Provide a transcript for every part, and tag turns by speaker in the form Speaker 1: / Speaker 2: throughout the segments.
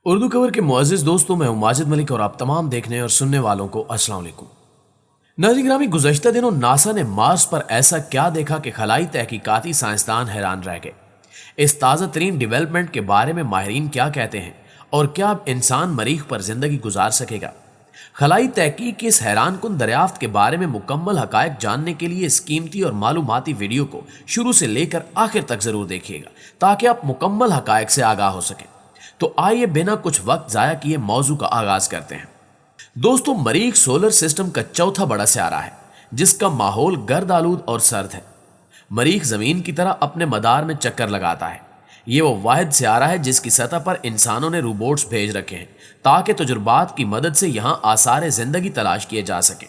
Speaker 1: उर्दू खबर के मुअज़्ज़िज़ दोस्तों, मैं हूं माजिद मलिक और आप तमाम देखने और सुनने वालों को अस्सलाम वालेकुम। नाज़रीन ग्रामी, गुज़श्ता दिनों नासा ने मार्स पर ऐसा क्या देखा कि खलाई तहकीकाती साइंसदान हैरान रह गए। इस ताज़ा तरीन डेवलपमेंट के बारे में माहिरीन क्या कहते हैं और क्या अब इंसान मरीख पर जिंदगी गुजार सकेगा। खलाई तहकीक की इस हैरान कुन दरियाफ्त के बारे में मुकम्मल हकायक जानने के लिए इस कीमती और मालूमाती वीडियो को शुरू से लेकर आखिर तक जरूर देखिएगा ताकि आप मुकम्मल हकायक से आगाह हो सकें। तो आइए बिना कुछ वक्त जाया किए मौजू का आगाज करते हैं। दोस्तों, मरीख सोलर सिस्टम का चौथा बड़ा सियारा है जिसका माहौल गर्द आलूद और सर्द है। मरीख जमीन की तरह अपने मदार में चक्कर लगाता है। ये वो वाहिद सियारा है जिसकी सतह पर इंसानों ने रोबोट्स भेज रखे हैं ताकि तजुर्बात की मदद से यहां आसार जिंदगी तलाश किए जा सके।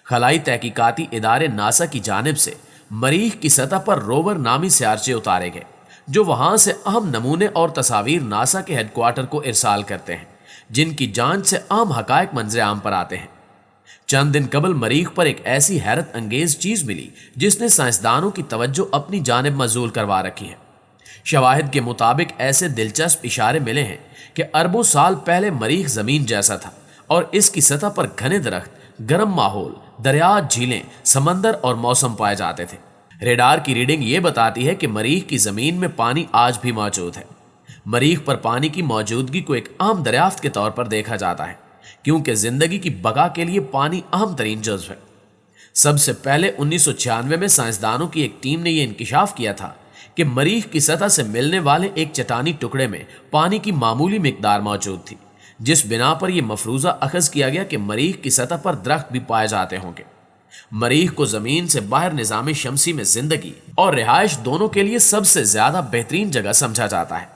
Speaker 1: खलाई तहकीकाती इदारे नासा की जानिब से मरीख की सतह पर रोवर नामी सियारचे उतारे गए जो वहां से अहम नमूने और तस्वीर नासा के हेडक्वार्टर को इरसाल करते हैं, जिनकी जांच से अहम हकायक मंजर आम पर आते हैं। चंद दिन कबल मरीख पर एक ऐसी हैरत अंगेज चीज मिली जिसने साइंसदानों की तवज्जो अपनी जानिब मजूल करवा रखी है। शवाहिद के मुताबिक ऐसे दिलचस्प इशारे मिले हैं कि अरबों साल पहले मरीख जमीन जैसा था और इसकी सतह पर घने दरख्त, गर्म माहौल, दरिया, झीलें, समंदर और मौसम पाए जाते थे। रेडार की रीडिंग ये बताती है कि मरीख की जमीन में पानी आज भी मौजूद है। मरीख पर पानी की मौजूदगी को एक अहम दरियाफ्त के तौर पर देखा जाता है क्योंकि जिंदगी की बका के लिए पानी अहम तरीन जुज़्व है। सबसे पहले 1996 में साइंसदानों की एक टीम ने यह इंकिशाफ किया था कि मरीख की सतह से मिलने वाले एक चट्टानी टुकड़े में पानी की मामूली मिकदार मौजूद थी, जिस बिना पर यह मफरूजा अखज़ किया गया कि मरीख की सतह पर दरख्त भी पाए जाते होंगे। मरीख को जमीन से बाहर निज़ाम शमसी में जिंदगी और रिहाइश दोनों के लिए सबसे ज्यादा बेहतरीन जगह समझा जाता है।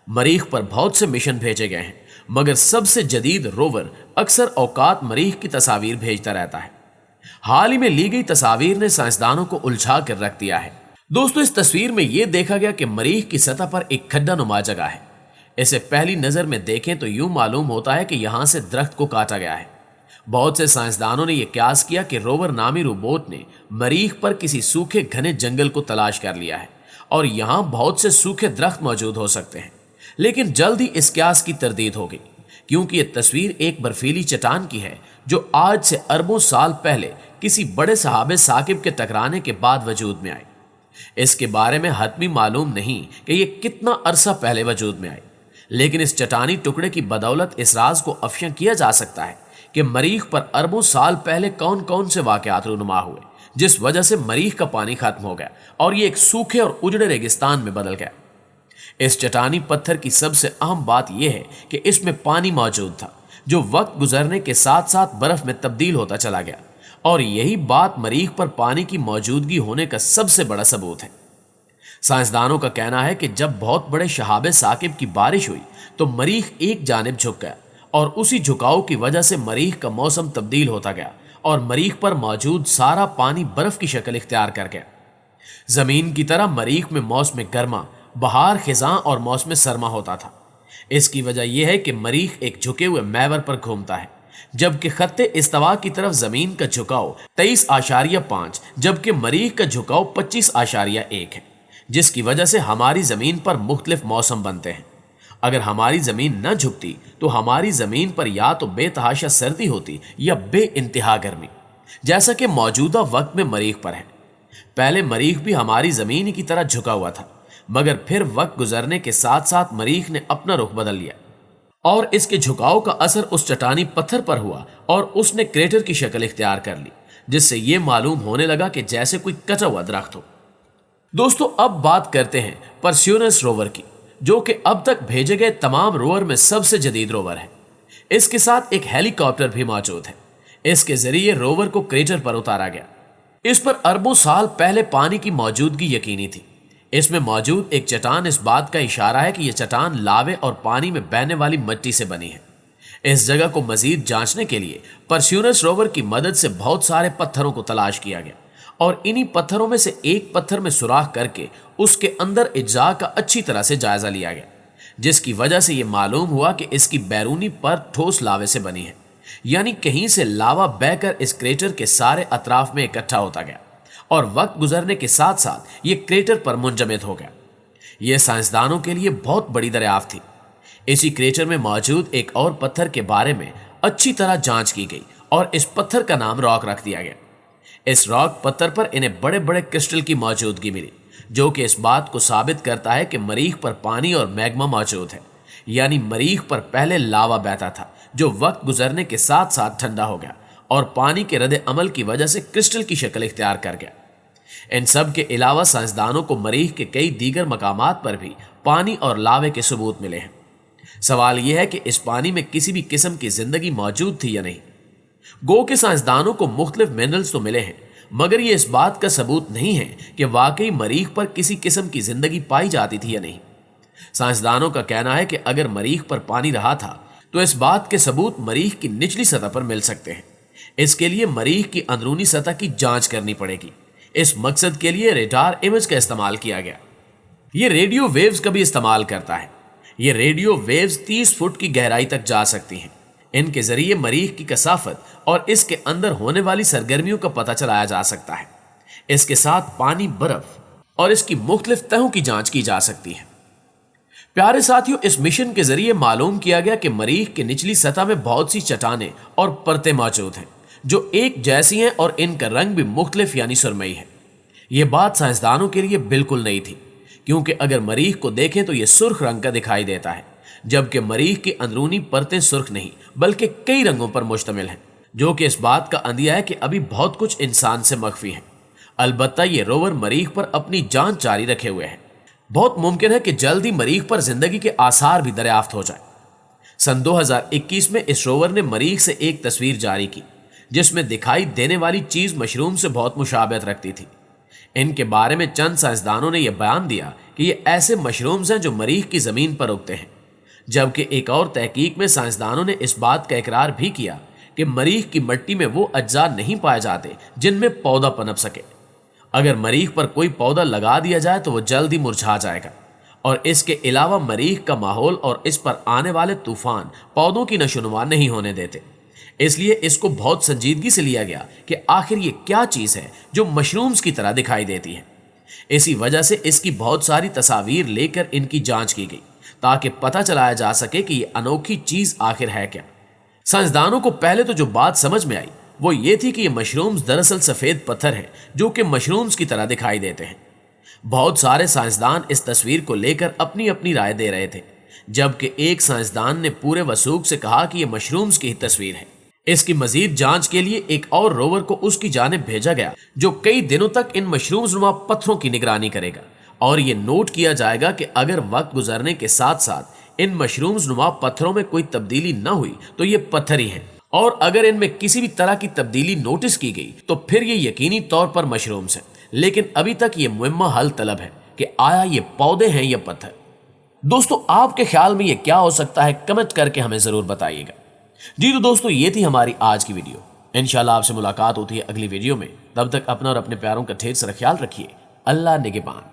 Speaker 1: मरीख पर बहुत से मिशन भेजे गए हैं मगर सबसे जदीद रोवर अक्सर औकात मरीख की तस्वीर भेजता रहता है। हाल ही में ली गई तस्वीर ने साइंसदानों को उलझा कर रख दिया है। दोस्तों, इस तस्वीर में यह देखा गया कि मरीख की सतह पर एक खड्डा नुमा जगह है। इसे पहली नजर में देखें तो यूं मालूम होता है कि यहां से दरख्त को काटा गया है। बहुत से साइंसदानों ने यह क्यास किया कि रोवर नामी रोबोट ने मरीख पर किसी सूखे घने जंगल को तलाश कर लिया है और यहां बहुत से सूखे दरख्त मौजूद हो सकते हैं। लेकिन जल्द ही इस क्यास की तरदीद हो गई क्योंकि यह तस्वीर एक बर्फीली चट्टान की है जो आज से अरबों साल पहले किसी बड़े सहाबे साकिब के टकराने के बाद वजूद में आई। इसके बारे में हतमी मालूम नहीं कि यह कितना अरसा पहले वजूद में आई, लेकिन इस चट्टानी टुकड़े की बदौलत इस राज को अफशा किया जा सकता है कि मरीख पर अरबों साल पहले कौन कौन से वाकयात रूनुमा हुए जिस वजह से मरीख का पानी खत्म हो गया और ये एक सूखे और उजड़े रेगिस्तान में बदल गया। इस चट्टानी पत्थर की सबसे अहम बात यह है कि इसमें पानी मौजूद था जो वक्त गुजरने के साथ साथ बर्फ में तब्दील होता चला गया और यही बात मरीख पर पानी की मौजूदगी होने का सबसे बड़ा सबूत है। साइंसदानों का कहना है कि जब बहुत बड़े शहाबे साकिब की बारिश हुई तो मरीख एक जानिब झुक गया और उसी झुकाव की वजह से मरीख का मौसम तब्दील होता गया और मरीख पर मौजूद सारा पानी बर्फ की शक्ल इख्तियार कर गया। जमीन की तरह मरीख में मौसम गर्मा, बहार, खिजां और मौसम सरमा होता था। इसकी वजह यह है कि मरीख एक झुके हुए महवर पर घूमता है जबकि खत्ते इस्तवा की तरफ जमीन का झुकाव 23.5 जबकि मरीख का झुकाव 25.1 है, जिसकी वजह से हमारी जमीन पर मुख्तलिफ मौसम बनते हैं। अगर हमारी जमीन न झुकती तो हमारी जमीन पर या तो बेतहाशा सर्दी होती या बे इंतहा गर्मी, जैसा कि मौजूदा वक्त में मरीख पर है। पहले मरीख भी हमारी जमीन की तरह झुका हुआ था मगर फिर वक्त गुजरने के साथ साथ मरीख ने अपना रुख बदल लिया और इसके झुकाव का असर उस चट्टानी पत्थर पर हुआ और उसने क्रेटर की शक्ल इख्तियार कर ली, जिससे यह मालूम होने लगा कि जैसे कोई कटा हुआ दरख्त हो। दोस्तों, अब बात करते हैं परस्यूनस रोवर की, जो कि अब तक भेजे गए तमाम रोवर में सबसे जदीद रोवर है। इसके साथ एक हेलीकॉप्टर भी मौजूद है। इसके जरिए रोवर को क्रेटर पर उतारा गया। इस पर अरबों साल पहले पानी की मौजूदगी यकीनी थी। इसमें मौजूद एक चट्टान इस बात का इशारा है कि यह चट्टान लावे और पानी में बहने वाली मिट्टी से बनी है। इस जगह को मजीद जांचने के लिए परस्यूनस रोवर की मदद से बहुत सारे पत्थरों को तलाश किया गया और इन्हीं पत्थरों में से एक पत्थर में सुराख करके उसके अंदर इज्जा का अच्छी तरह से जायजा लिया गया, जिसकी वजह से यह मालूम हुआ कि इसकी बैरूनी पर ठोस लावे से बनी है, यानी कहीं से लावा बहकर इस क्रेटर के सारे अतराफ में इकट्ठा होता गया और वक्त गुजरने के साथ साथ यह क्रेटर पर मुंजमद हो गया। यह साइंसदानों के लिए बहुत बड़ी दरियाफ्त थी। इसी क्रेचर में मौजूद एक और पत्थर के बारे में अच्छी तरह जांच की गई और इस पत्थर का नाम रॉक रख दिया गया। इस रॉक पत्थर पर इन्हें बड़े बड़े क्रिस्टल की मौजूदगी मिली, जो कि इस बात को साबित करता है कि मरीख पर पानी और मैग्मा मौजूद है। यानी मरीख पर पहले लावा बहता था, जो वक्त गुजरने के साथ साथ ठंडा हो गया और पानी के रद्द अमल की वजह से क्रिस्टल की शक्ल इख्तियार कर गया। इन सब के अलावा साइंसदानों को मरीख के कई दीगर मकामात पर भी पानी और लावे के सबूत मिले हैं। सवाल यह है कि इस पानी में किसी भी किस्म की जिंदगी मौजूद थी या नहीं। गो के साइंसदानों को मुख्तलिफ मिनरल्स तो मिले हैं, मगर यह इस बात का सबूत नहीं है कि वाकई मरीख पर किसी किस्म की जिंदगी पाई जाती थी या नहीं। साइंसदानों का कहना है कि अगर मरीख पर पानी रहा था तो इस बात के सबूत मरीख की निचली सतह पर मिल सकते हैं। इसके लिए मरीख की अंदरूनी सतह की जांच करनी पड़ेगी। इस मकसद के लिए रेडार इमेज का इस्तेमाल किया गया। यह रेडियो वेव्स का भी इस्तेमाल करता है। ये रेडियो वेव्स 30 फुट की गहराई तक जा सकती हैं। इनके जरिए मरीख की कसाफत और इसके अंदर होने वाली सरगर्मियों का पता चलाया जा सकता है। इसके साथ पानी, बर्फ और इसकी मुख्तलिफ तहों की जांच की जा सकती है। प्यारे साथियों, इस मिशन के जरिए मालूम किया गया कि मरीख की निचली सतह में बहुत सी चट्टानें और परतें मौजूद हैं जो एक जैसी हैं और इनका रंग भी मुख्तलिफ यानी सुरमई है। यह बात साइंसदानों के लिए बिल्कुल नई थी, क्योंकि अगर मरीख को देखें तो यह सुर्ख रंग का दिखाई देता है, जबकि मरीख की अंदरूनी परतें सुर्ख नहीं बल्कि कई रंगों पर मुश्तमिल हैं, जो कि इस बात का अंदिया है कि अभी बहुत कुछ इंसान से मख्फी है। अलबत्ता ये रोवर मरीख पर अपनी जांच जारी रखे हुए है। बहुत मुमकिन है कि जल्द ही मरीख पर जिंदगी के आसार भी दरियाफ्त हो जाए। सन 2021 में इस रोवर ने मरीख से एक तस्वीर जारी की, जिसमें दिखाई देने वाली चीज मशरूम से बहुत मुशाबहत रखती थी। इनके बारे में चंद साइंसदानों ने यह बयान दिया कि ये ऐसे मशरूम्स हैं जो मरीख की जमीन पर उगते हैं, जबकि एक और तहकीक में साइंसदानों ने इस बात का इकरार भी किया कि मरीख की मिट्टी में वो अज्जा नहीं पाए जाते जिनमें पौधा पनप सके। अगर मरीख पर कोई पौधा लगा दिया जाए तो वो जल्द ही मुरझा जाएगा, और इसके अलावा मरीख का माहौल और इस पर आने वाले तूफान पौधों की नशोनुमा नहीं होने देते। इसलिए इसको बहुत संजीदगी से लिया गया कि आखिर ये क्या चीज है जो मशरूम्स की तरह दिखाई देती है। इसी वजह से इसकी बहुत सारी तस्वीर लेकर इनकी जांच की गई, ताकि पता चलाया जा सके कि ये अनोखी चीज आखिर है क्या। साइंसदानों को पहले तो जो बात समझ में आई वो ये थी कि ये मशरूम्स दरअसल सफेद पत्थर हैं जो कि मशरूम्स की तरह दिखाई देते हैं। बहुत सारे साइंसदान इस तस्वीर को लेकर अपनी अपनी राय दे रहे थे, जबकि एक साइंसदान ने पूरे वसूख से कहा कि यह मशरूम्स की ही तस्वीर है। इसकी मजीद जांच के लिए एक और रोवर को उसकी जानिब भेजा गया, जो कई दिनों तक इन मशरूम्स नुमा पत्थरों की निगरानी करेगा, और ये नोट किया जाएगा कि अगर वक्त गुजरने के साथ साथ इन मशरूम्स नुमा पत्थरों में कोई तब्दीली न हुई तो ये पत्थर ही हैं, और अगर इनमें किसी भी तरह की तब्दीली नोटिस की गई तो फिर ये यकीनी तौर पर मशरूम्स हैं। लेकिन अभी तक ये मुहिम्मा हल तलब है कि आया ये पौधे हैं या पत्थर। दोस्तों, आपके ख्याल में ये क्या हो सकता है? कमेंट करके हमें जरूर बताइएगा। जी तो दोस्तों, ये थी हमारी आज की वीडियो। इंशाल्लाह आपसे मुलाकात होती है अगली वीडियो में। तब तक अपना और अपने प्यारों का ढेर सारा ख्याल रखिए। अल्लाह निगहबान।